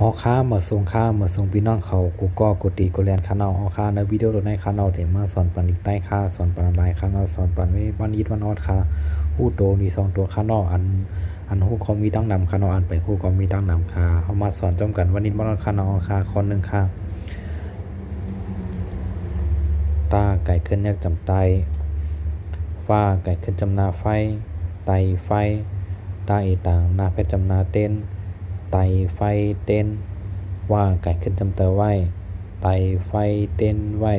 ฮอค้ามาส่งค้ามาส่งพี่น้องเขากูก็กตีกูแลนคานเอาฮอค้าในวิดีโอตัวในคานเอาเดี๋ยวมาสอนปันอีกใต้ค่าสอนปันลายคานเอาสอนปันไว้วันยิดวันออดค่าฮู้โตนี่2ตัวคานเอาอันฮู้เขามีดังนำคานเอาอันไปฮู้เขามีดังนำค่าเฮามาสอนจอมกันวันนี้วันออดคานเอาค่าคนนึงค่าตาไก่ขึ้นยักจำไตฟ้าไก่ขึ้นจำนาไฟไตไฟตาอีต่างนาเพชรจำนาเต้นไตไฟเต้นว่าไก่ขึ้นจำเตอไว้ไตไฟเต้นไว้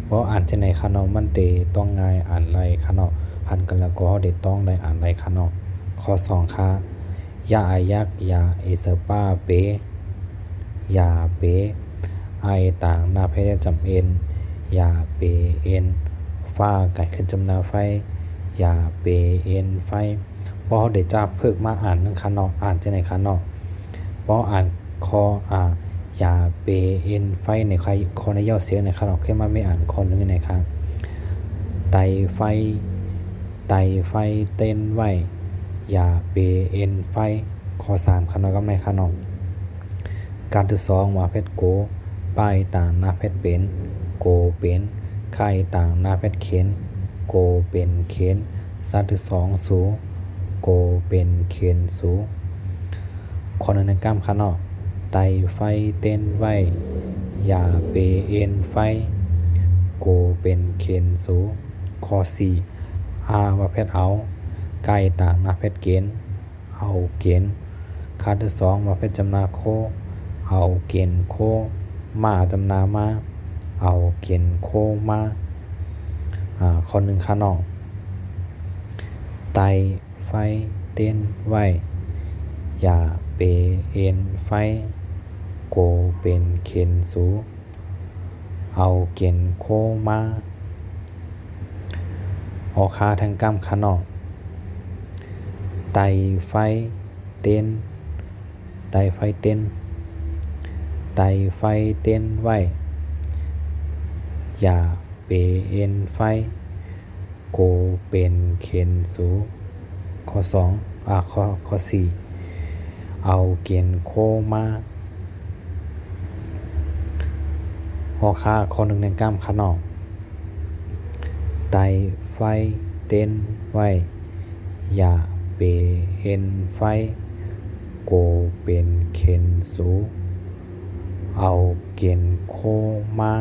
เพราะอ่านจะในคานอมันเตต้องง่ายอ่านไรคานอหันกันแล้วก็เด็ดต้องได้อ่านไรคานอข้อ2ค่ะยาอายักยาเอเซป้าเปยาเปไอต่างนาเพชรจำเอ็นยาเปเอ็นฟ้าไก่ขึ้นจำนาไฟยาเปเอ็นไฟพอเดี๋ยวจะเพิกมาอ่านนั่งคานออ่านจะในคานอพออ่านคอยาเปเอ็นไฟในใครคอในย่อเสียงในคานอขึ้นมาไม่อ่านคนนึงในครับไตไฟเต้นไว้ยาเปเอ็นไฟข้อ3คานอกับในคานอการที่2ว่าเพชรโกป้ายต่างนาเพชรเป็นโกเป็นไข่ต่างนาเพชรเข็นโกเป็นเข็นสัตว์ที่2สูโกเป็นเข็นสูคนในกล้ามคานอไตไฟเต้นไว้ยาเปเอ็นไฟโกเป็นเข็นสูข้อ4ว่าเพชรเอาไก่ต่างนาเพชรเกณฑ์เอาเกณฑ์คาที่2ว่าเพชรจำนาโคเอาเกณฑ์โคมาจำนามาเอาเกณฑ์โคมาคนหนึ่งคานอไตไฟเต้นไว้ยาเปเอ็นไฟโกเป็นเข็นสูเอาเกณฑ์โคมาหอคาทางกล้ามคานอไตไฟเต้นไตไฟเต้นไว้ยาเปเอ็นไฟโกเป็นเข็นสูข้อ2ข้อ4เอาเกณฑ์โคมาหอคาข้อ1ในกล้ามคานอไตไฟเต้นไว้ยาเปเอ็นไฟโกเป็นเข็นสูเอาเกณฑ์โคมา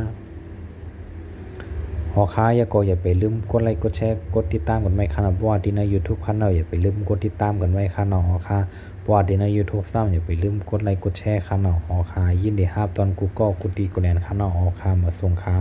หอค้าอย่าไปลืมกดไลค์กดแชร์กดติดตามกันไว้ค่ะเพราะว่าที่ใน YouTube คันเราอย่าไปลืมกดติดตามกันไว้ค่ะเนาะหอค้าเพราะว่าที่ใน YouTube ซ้ำอย่าไปลืมกดไลค์กดแชร์ค่ะเนาะหอค้ายินดีรับตอนกูก็กูตีกูแลนค่ะเนาะหอค้ามาส่งค่ะ